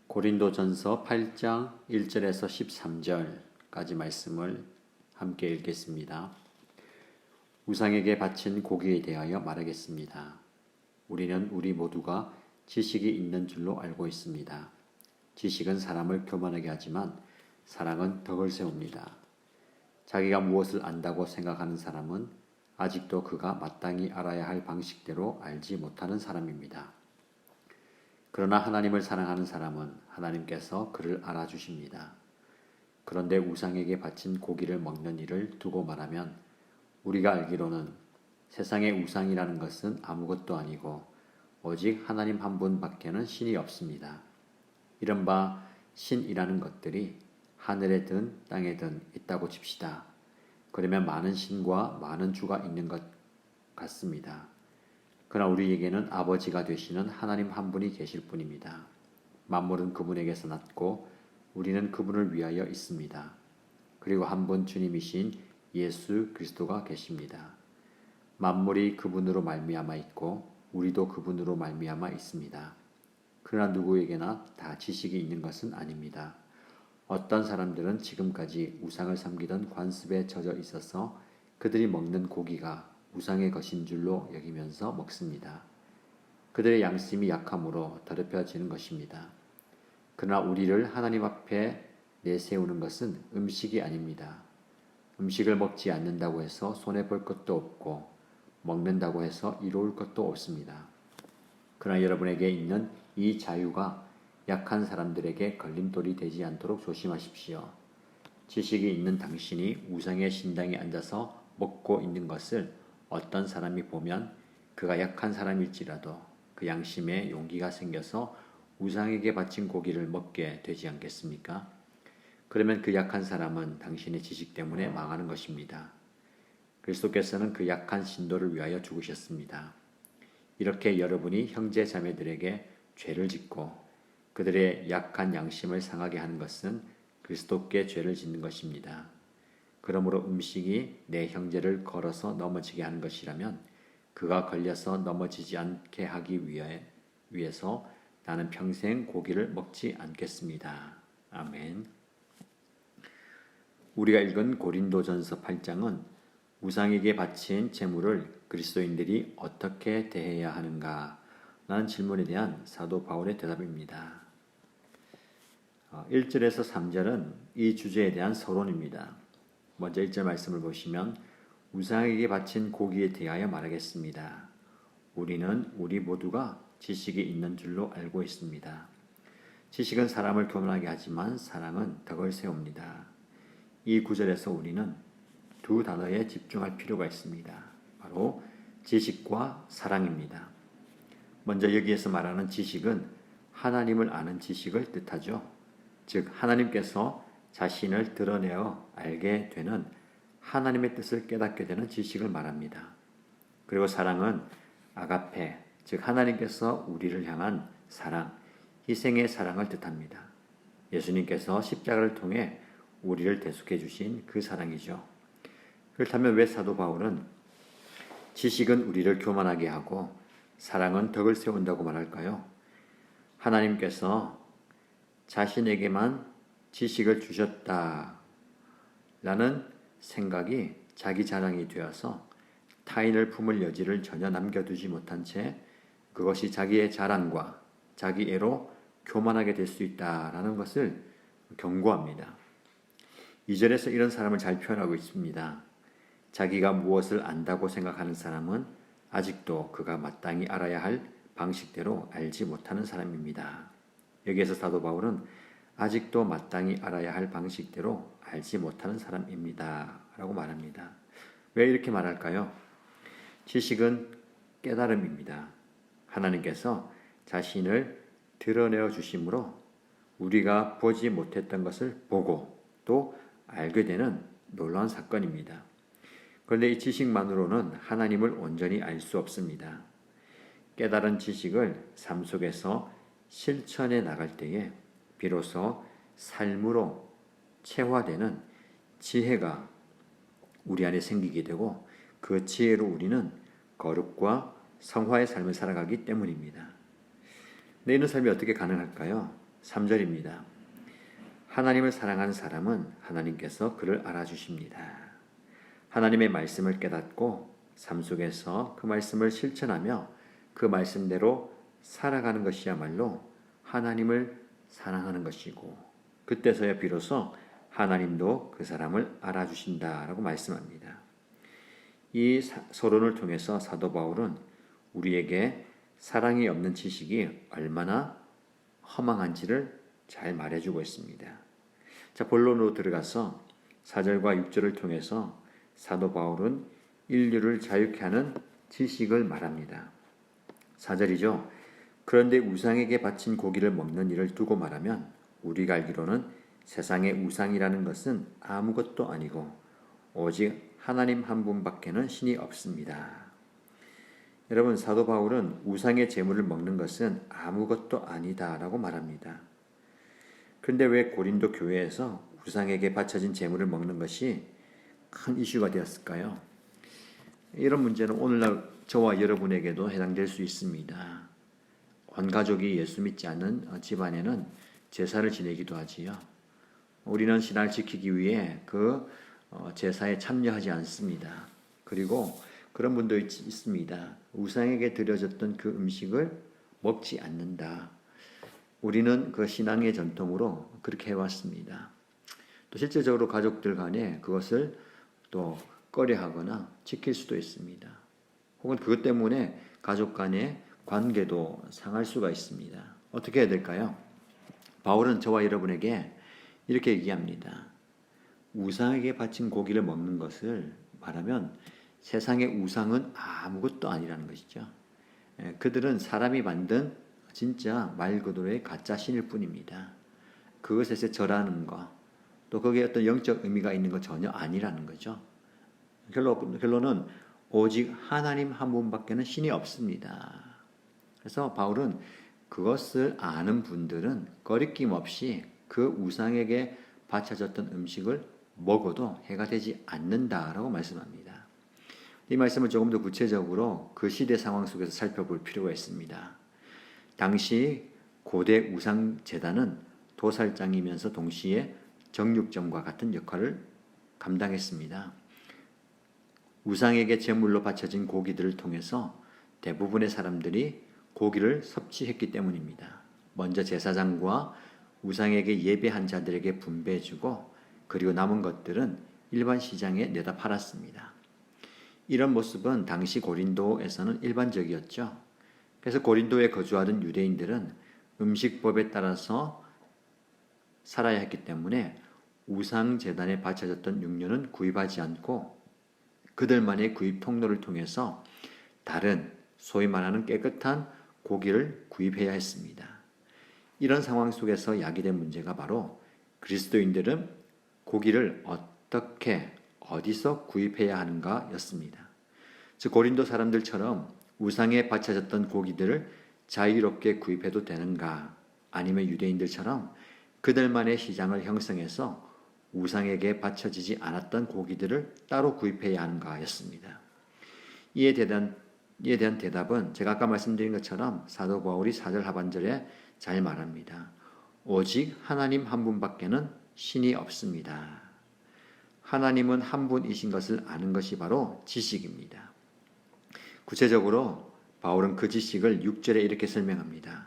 고린도전서 8장 1절에서 13절까지 말씀을 함께 읽겠습니다. 우상에게 바친 고기에 대하여 말하겠습니다. 우리는 우리 모두가 지식이 있는 줄로 알고 있습니다. 지식은 사람을 교만하게 하지만 사랑은 덕을 세웁니다. 자기가 무엇을 안다고 생각하는 사람은 아직도 그가 마땅히 알아야 할 방식대로 알지 못하는 사람입니다. 그러나 하나님을 사랑하는 사람은 하나님께서 그를 알아주십니다. 그런데 우상에게 바친 고기를 먹는 일을 두고 말하면 우리가 알기로는 세상의 우상이라는 것은 아무것도 아니고 오직 하나님 한 분밖에는 신이 없습니다. 이른바 신이라는 것들이 하늘에든 땅에든 있다고 칩시다. 그러면 많은 신과 많은 주가 있는 것 같습니다. 그러나 우리에게는 아버지가 되시는 하나님 한 분이 계실 뿐입니다. 만물은 그분에게서 났고 우리는 그분을 위하여 있습니다. 그리고 한 분 주님이신 예수 그리스도가 계십니다. 만물이 그분으로 말미암아 있고 우리도 그분으로 말미암아 있습니다. 그러나 누구에게나 다 지식이 있는 것은 아닙니다. 어떤 사람들은 지금까지 우상을 섬기던 관습에 젖어 있어서 그들이 먹는 고기가 우상의 것인 줄로 여기면서 먹습니다. 그들의 양심이 약함으로 더럽혀지는 것입니다. 그러나 우리를 하나님 앞에 내세우는 것은 음식이 아닙니다. 음식을 먹지 않는다고 해서 손해볼 것도 없고 먹는다고 해서 이로울 것도 없습니다. 그러나 여러분에게 있는 이 자유가 약한 사람들에게 걸림돌이 되지 않도록 조심하십시오. 지식이 있는 당신이 우상의 신당에 앉아서 먹고 있는 것을 어떤 사람이 보면 그가 약한 사람일지라도 그 양심에 용기가 생겨서 우상에게 바친 고기를 먹게 되지 않겠습니까? 그러면 그 약한 사람은 당신의 지식 때문에 망하는 것입니다. 그리스도께서는 그 약한 신도를 위하여 죽으셨습니다. 이렇게 여러분이 형제 자매들에게 죄를 짓고 그들의 약한 양심을 상하게 하는 것은 그리스도께 죄를 짓는 것입니다. 그러므로 음식이 내 형제를 걸어서 넘어지게 하는 것이라면 그가 걸려서 넘어지지 않게 하기 위해서 나는 평생 고기를 먹지 않겠습니다. 아멘. 우리가 읽은 고린도전서 8장은 우상에게 바친 제물을 그리스도인들이 어떻게 대해야 하는가 라는 질문에 대한 사도 바울의 대답입니다. 1절에서 3절은 이 주제에 대한 서론입니다. 먼저 1절 말씀을 보시면 우상에게 바친 고기에 대하여 말하겠습니다. 우리는 우리 모두가 지식이 있는 줄로 알고 있습니다. 지식은 사람을 교만하게 하지만 사랑은 덕을 세웁니다. 이 구절에서 우리는 두 단어에 집중할 필요가 있습니다. 바로 지식과 사랑입니다. 먼저 여기에서 말하는 지식은 하나님을 아는 지식을 뜻하죠. 즉 하나님께서 자신을 드러내어 알게 되는 하나님의 뜻을 깨닫게 되는 지식을 말합니다. 그리고 사랑은 아가페, 즉 하나님께서 우리를 향한 사랑, 희생의 사랑을 뜻합니다. 예수님께서 십자가를 통해 우리를 대속해 주신 그 사랑이죠. 그렇다면 왜 사도 바울은 지식은 우리를 교만하게 하고 사랑은 덕을 세운다고 말할까요? 하나님께서 자신에게만 지식을 주셨다라는 생각이 자기 자랑이 되어서 타인을 품을 여지를 전혀 남겨두지 못한 채 그것이 자기의 자랑과 자기 애로 교만하게 될 수 있다라는 것을 경고합니다. 2절에서 이런 사람을 잘 표현하고 있습니다. 자기가 무엇을 안다고 생각하는 사람은 아직도 그가 마땅히 알아야 할 방식대로 알지 못하는 사람입니다. 여기에서 사도 바울은 아직도 마땅히 알아야 할 방식대로 알지 못하는 사람입니다. 라고 말합니다. 왜 이렇게 말할까요? 지식은 깨달음입니다. 하나님께서 자신을 드러내어 주심으로 우리가 보지 못했던 것을 보고 또 알게 되는 놀라운 사건입니다. 그런데 이 지식만으로는 하나님을 온전히 알 수 없습니다. 깨달은 지식을 삶 속에서 실천해 나갈 때에 비로소 삶으로 체화되는 지혜가 우리 안에 생기게 되고 그 지혜로 우리는 거룩과 성화의 삶을 살아가기 때문입니다. 근데 이런 삶이 어떻게 가능할까요? 3절입니다. 하나님을 사랑하는 사람은 하나님께서 그를 알아주십니다. 하나님의 말씀을 깨닫고 삶 속에서 그 말씀을 실천하며 그 말씀대로 살아가는 것이야말로 하나님을 사랑하는 것이고, 그때서야 비로소 하나님도 그 사람을 알아주신다라고 말씀합니다. 이 서론을 통해서 사도 바울은 우리에게 사랑이 없는 지식이 얼마나 허망한지를 잘 말해주고 있습니다. 자, 본론으로 들어가서 4절과 6절을 통해서 사도 바울은 인류를 자유케 하는 지식을 말합니다. 4절이죠. 그런데 우상에게 바친 고기를 먹는 일을 두고 말하면 우리가 알기로는 세상의 우상이라는 것은 아무것도 아니고 오직 하나님 한 분밖에는 신이 없습니다. 여러분, 사도 바울은 우상의 제물을 먹는 것은 아무것도 아니다라고 말합니다. 그런데 왜 고린도 교회에서 우상에게 바쳐진 제물을 먹는 것이 큰 이슈가 되었을까요? 이런 문제는 오늘날 저와 여러분에게도 해당될 수 있습니다. 온 가족이 예수 믿지 않는 집안에는 제사를 지내기도 하지요. 우리는 신앙을 지키기 위해 그 제사에 참여하지 않습니다. 그리고 그런 분도 있습니다. 우상에게 드려졌던 그 음식을 먹지 않는다. 우리는 그 신앙의 전통으로 그렇게 해왔습니다. 또 실제적으로 가족들 간에 그것을 또 꺼려하거나 지킬 수도 있습니다. 혹은 그것 때문에 가족 간의 관계도 상할 수가 있습니다. 어떻게 해야 될까요? 바울은 저와 여러분에게 이렇게 얘기합니다. 우상에게 바친 고기를 먹는 것을 말하면 세상의 우상은 아무것도 아니라는 것이죠. 그들은 사람이 만든 진짜 말 그대로의 가짜 신일 뿐입니다. 그것에서 절하는 것, 또 거기에 어떤 영적 의미가 있는 것 전혀 아니라는 거죠. 결론은 오직 하나님 한 분밖에는 신이 없습니다. 그래서 바울은 그것을 아는 분들은 거리낌 없이 그 우상에게 바쳐졌던 음식을 먹어도 해가 되지 않는다라고 말씀합니다. 이 말씀을 조금 더 구체적으로 그 시대 상황 속에서 살펴볼 필요가 있습니다. 당시 고대 우상 제단은 도살장이면서 동시에 정육점과 같은 역할을 감당했습니다. 우상에게 제물로 바쳐진 고기들을 통해서 대부분의 사람들이 고기를 섭취했기 때문입니다. 먼저 제사장과 우상에게 예배한 자들에게 분배해주고 그리고 남은 것들은 일반 시장에 내다 팔았습니다. 이런 모습은 당시 고린도에서는 일반적이었죠. 그래서 고린도에 거주하던 유대인들은 음식법에 따라서 살아야 했기 때문에 우상 제단에 바쳐졌던 육류는 구입하지 않고 그들만의 구입 통로를 통해서 다른 소위 말하는 깨끗한 고기를 구입해야 했습니다. 이런 상황 속에서 야기된 문제가 바로 그리스도인들은 고기를 어떻게 어디서 구입해야 하는가였습니다. 즉 고린도 사람들처럼 우상에 바쳐졌던 고기들을 자유롭게 구입해도 되는가, 아니면 유대인들처럼 그들만의 시장을 형성해서 우상에게 바쳐지지 않았던 고기들을 따로 구입해야 하는가였습니다. 이에 대한 대답은 제가 아까 말씀드린 것처럼 사도 바울이 4절 하반절에 잘 말합니다. 오직 하나님 한 분밖에는 신이 없습니다. 하나님은 한 분이신 것을 아는 것이 바로 지식입니다. 구체적으로 바울은 그 지식을 6절에 이렇게 설명합니다.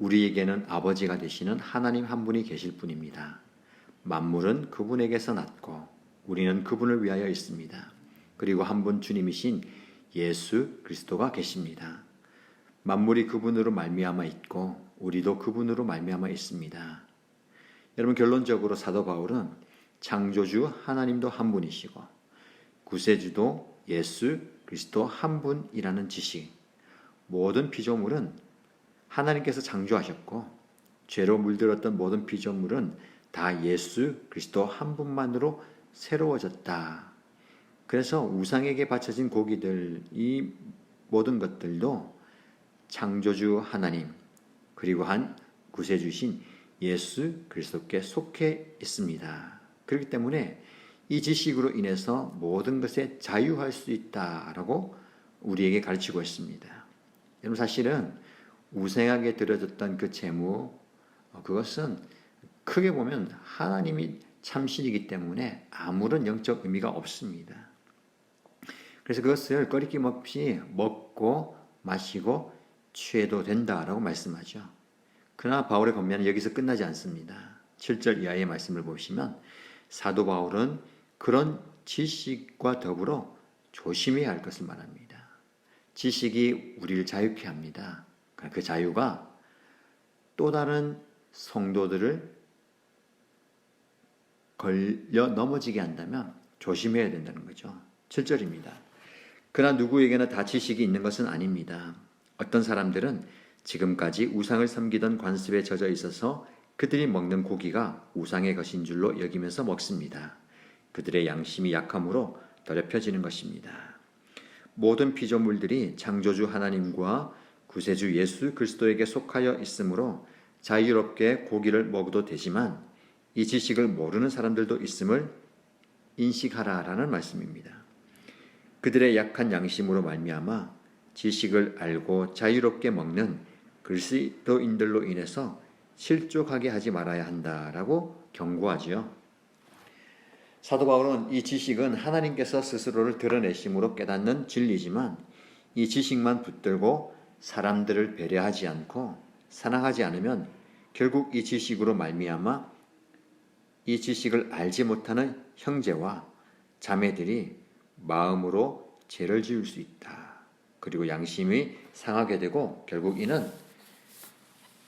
우리에게는 아버지가 되시는 하나님 한 분이 계실 뿐입니다. 만물은 그분에게서 났고 우리는 그분을 위하여 있습니다. 그리고 한 분 주님이신 예수 그리스도가 계십니다. 만물이 그분으로 말미암아 있고 우리도 그분으로 말미암아 있습니다. 여러분, 결론적으로 사도 바울은 창조주 하나님도 한 분이시고 구세주도 예수 그리스도 한 분이라는 지식, 모든 피조물은 하나님께서 창조하셨고 죄로 물들었던 모든 피조물은 다 예수 그리스도 한 분만으로 새로워졌다. 그래서 우상에게 바쳐진 고기들, 이 모든 것들도 창조주 하나님 그리고 한 구세주신 예수 그리스도께 속해 있습니다. 그렇기 때문에 이 지식으로 인해서 모든 것에 자유할 수 있다라고 우리에게 가르치고 있습니다. 여러분, 사실은 우상에게 드려졌던 그 제무, 그것은 크게 보면 하나님이 참신이기 때문에 아무런 영적 의미가 없습니다. 그래서 그것을 꺼리낌 없이 먹고 마시고 취해도 된다라고 말씀하죠. 그러나 바울의 권면은 여기서 끝나지 않습니다. 7절 이하의 말씀을 보시면 사도 바울은 그런 지식과 더불어 조심해야 할 것을 말합니다. 지식이 우리를 자유케 합니다. 그 자유가 또 다른 성도들을 걸려 넘어지게 한다면 조심해야 된다는 거죠. 7절입니다. 그러나 누구에게나 다 지식이 있는 것은 아닙니다. 어떤 사람들은 지금까지 우상을 섬기던 관습에 젖어 있어서 그들이 먹는 고기가 우상의 것인 줄로 여기면서 먹습니다. 그들의 양심이 약함으로 더럽혀지는 것입니다. 모든 피조물들이 창조주 하나님과 구세주 예수 그리스도에게 속하여 있으므로 자유롭게 고기를 먹어도 되지만 이 지식을 모르는 사람들도 있음을 인식하라라는 말씀입니다. 그들의 약한 양심으로 말미암아 지식을 알고 자유롭게 먹는 그리스도인들로 인해서 실족하게 하지 말아야 한다라고 경고하지요. 사도 바울은 이 지식은 하나님께서 스스로를 드러내심으로 깨닫는 진리지만 이 지식만 붙들고 사람들을 배려하지 않고 사랑하지 않으면 결국 이 지식으로 말미암아 이 지식을 알지 못하는 형제와 자매들이 마음으로 죄를 지을 수 있다. 그리고 양심이 상하게 되고 결국 이는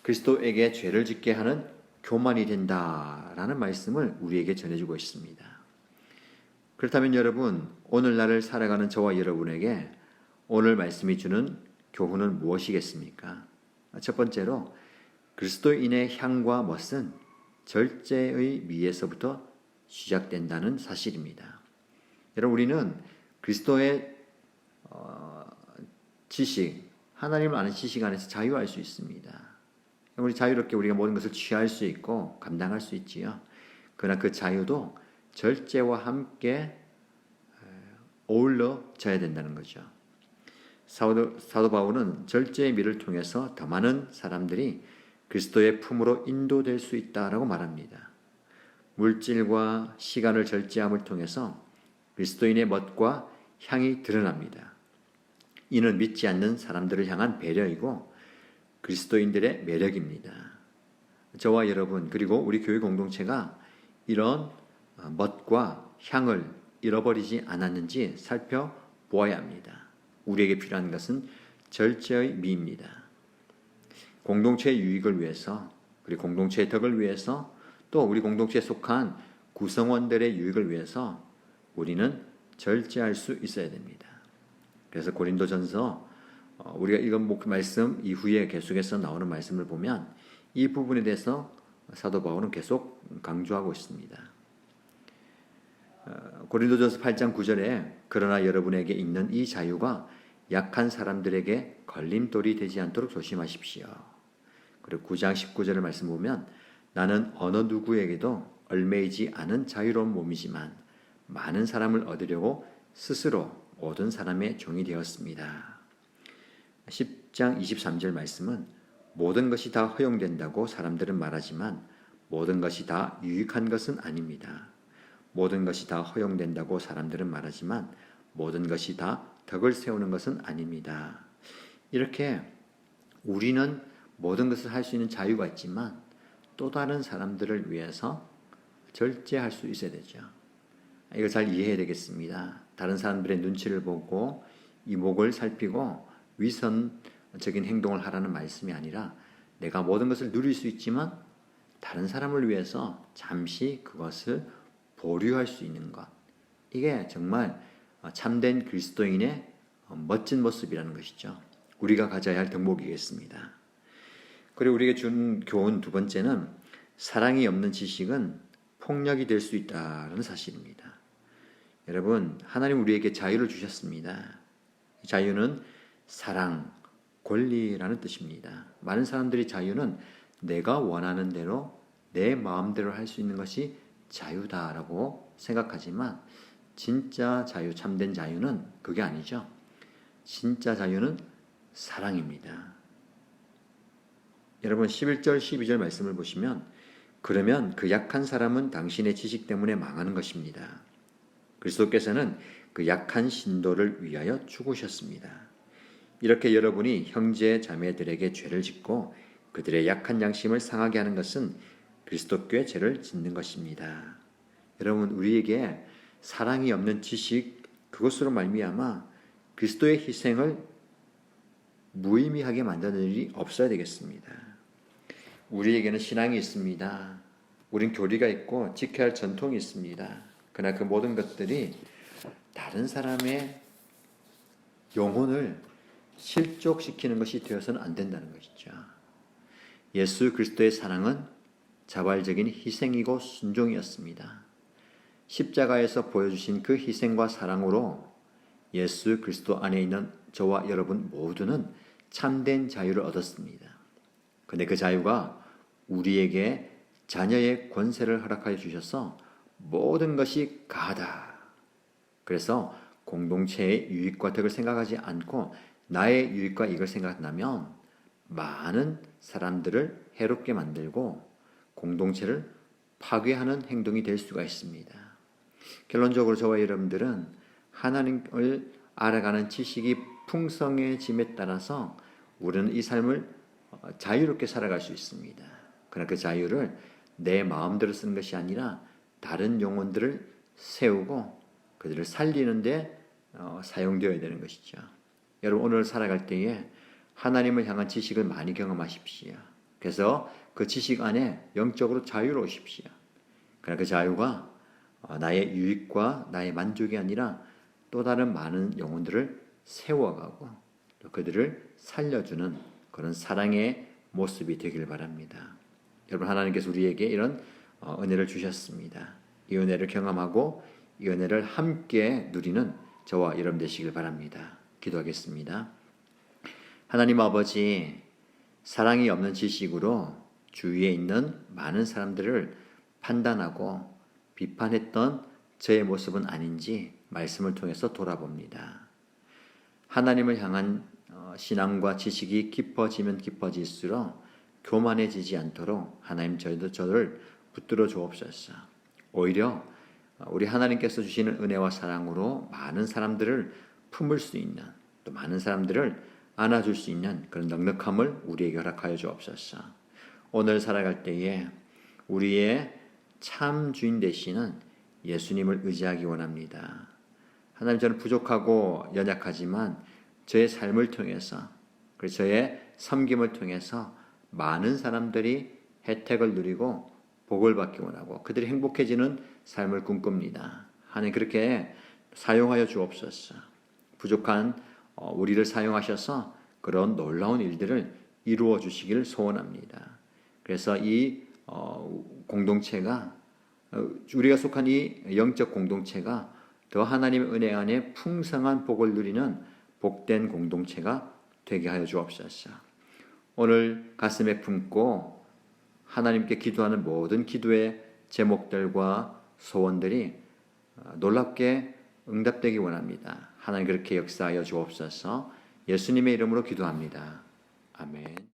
그리스도에게 죄를 짓게 하는 교만이 된다라는 말씀을 우리에게 전해주고 있습니다. 그렇다면 여러분, 오늘날을 살아가는 저와 여러분에게 오늘 말씀이 주는 교훈은 무엇이겠습니까? 첫 번째로 그리스도인의 향과 멋은 절제의 미에서부터 시작된다는 사실입니다. 여러분, 우리는 그리스도의 지식, 하나님을 아는 지식 안에서 자유할 수 있습니다. 우리 자유롭게 우리가 모든 것을 취할 수 있고 감당할 수 있지요. 그러나 그 자유도 절제와 함께 어울러져야 된다는 거죠. 사도 바울은 절제의 미를 통해서 더 많은 사람들이 그리스도의 품으로 인도될 수 있다라고 말합니다. 물질과 시간을 절제함을 통해서 그리스도인의 멋과 향이 드러납니다. 이는 믿지 않는 사람들을 향한 배려이고 그리스도인들의 매력입니다. 저와 여러분 그리고 우리 교회 공동체가 이런 멋과 향을 잃어버리지 않았는지 살펴보아야 합니다. 우리에게 필요한 것은 절제의 미입니다. 공동체의 유익을 위해서 그리고 공동체의 덕을 위해서 또 우리 공동체에 속한 구성원들의 유익을 위해서 우리는 절제할 수 있어야 됩니다. 그래서 고린도전서 우리가 이건 말씀 이후에 계속해서 나오는 말씀을 보면 이 부분에 대해서 사도 바울은 계속 강조하고 있습니다. 고린도전서 8장 9절에 그러나 여러분에게 있는 이 자유가 약한 사람들에게 걸림돌이 되지 않도록 조심하십시오. 그리고 9장 19절의 말씀 보면 나는 어느 누구에게도 얽매이지 않은 자유로운 몸이지만 많은 사람을 얻으려고 스스로 모든 사람의 종이 되었습니다. 10장 23절 말씀은 모든 것이 다 허용된다고 사람들은 말하지만 모든 것이 다 유익한 것은 아닙니다. 모든 것이 다 허용된다고 사람들은 말하지만 모든 것이 다 덕을 세우는 것은 아닙니다. 이렇게 우리는 모든 것을 할 수 있는 자유가 있지만 또 다른 사람들을 위해서 절제할 수 있어야 되죠. 이걸 잘 이해해야 되겠습니다. 다른 사람들의 눈치를 보고 이목을 살피고 위선적인 행동을 하라는 말씀이 아니라 내가 모든 것을 누릴 수 있지만 다른 사람을 위해서 잠시 그것을 보류할 수 있는 것. 이게 정말 참된 그리스도인의 멋진 모습이라는 것이죠. 우리가 가져야 할 덕목이겠습니다. 그리고 우리에게 준 교훈 두 번째는 사랑이 없는 지식은 폭력이 될 수 있다는 사실입니다. 여러분, 하나님 우리에게 자유를 주셨습니다. 자유는 사랑, 권리라는 뜻입니다. 많은 사람들이 자유는 내가 원하는 대로 내 마음대로 할 수 있는 것이 자유다라고 생각하지만 진짜 자유, 참된 자유는 그게 아니죠. 진짜 자유는 사랑입니다. 여러분 11절 12절 말씀을 보시면 그러면 그 약한 사람은 당신의 지식 때문에 망하는 것입니다. 그리스도께서는 그 약한 신도를 위하여 죽으셨습니다. 이렇게 여러분이 형제 자매들에게 죄를 짓고 그들의 약한 양심을 상하게 하는 것은 그리스도께 죄를 짓는 것입니다. 여러분 우리에게 사랑이 없는 지식 그것으로 말미암아 그리스도의 희생을 무의미하게 만드는 일이 없어야 되겠습니다. 우리에게는 신앙이 있습니다. 우린 교리가 있고 지켜야 할 전통이 있습니다. 그러나 그 모든 것들이 다른 사람의 영혼을 실족시키는 것이 되어서는 안 된다는 것이죠. 예수 그리스도의 사랑은 자발적인 희생이고 순종이었습니다. 십자가에서 보여주신 그 희생과 사랑으로 예수 그리스도 안에 있는 저와 여러분 모두는 참된 자유를 얻었습니다. 그런데 그 자유가 우리에게 자녀의 권세를 허락하여 주셔서 모든 것이 가하다. 그래서 공동체의 유익과 덕을 생각하지 않고 나의 유익과 이익을 생각한다면 많은 사람들을 해롭게 만들고 공동체를 파괴하는 행동이 될 수가 있습니다. 결론적으로 저와 여러분들은 하나님을 알아가는 지식이 풍성해짐에 따라서 우리는 이 삶을 자유롭게 살아갈 수 있습니다. 그러나 그 자유를 내 마음대로 쓰는 것이 아니라 다른 영혼들을 세우고 그들을 살리는 데 사용되어야 되는 것이죠. 여러분 오늘 살아갈 때에 하나님을 향한 지식을 많이 경험하십시오. 그래서 그 지식 안에 영적으로 자유로우십시오. 그러나 그 자유가 나의 유익과 나의 만족이 아니라 또 다른 많은 영혼들을 세워가고 또 그들을 살려주는 그런 사랑의 모습이 되길 바랍니다. 여러분 하나님께서 우리에게 이런 은혜를 주셨습니다. 이 은혜를 경험하고 이 은혜를 함께 누리는 저와 여러분 되시길 바랍니다. 기도하겠습니다. 하나님 아버지, 사랑이 없는 지식으로 주위에 있는 많은 사람들을 판단하고 비판했던 저의 모습은 아닌지 말씀을 통해서 돌아봅니다. 하나님을 향한 신앙과 지식이 깊어지면 깊어질수록 교만해지지 않도록 하나님 저를 붙들어 주옵소서. 오히려 우리 하나님께서 주시는 은혜와 사랑으로 많은 사람들을 품을 수 있는 또 많은 사람들을 안아줄 수 있는 그런 넉넉함을 우리에게 허락하여 주옵소서. 오늘 살아갈 때에 우리의 참 주인 되시는 예수님을 의지하기 원합니다. 하나님 저는 부족하고 연약하지만 저의 삶을 통해서 그리고 저의 섬김을 통해서 많은 사람들이 혜택을 누리고 복을 받기 원하고 그들이 행복해지는 삶을 꿈꿉니다. 하나님 그렇게 사용하여 주옵소서. 부족한 우리를 사용하셔서 그런 놀라운 일들을 이루어 주시기를 소원합니다. 그래서 이 공동체가 우리가 속한 이 영적 공동체가 더 하나님의 은혜 안에 풍성한 복을 누리는 복된 공동체가 되게 하여 주옵소서. 오늘 가슴에 품고 하나님께 기도하는 모든 기도의 제목들과 소원들이 놀랍게 응답되기 원합니다. 하나님 그렇게 역사하여 주옵소서. 예수님의 이름으로 기도합니다. 아멘.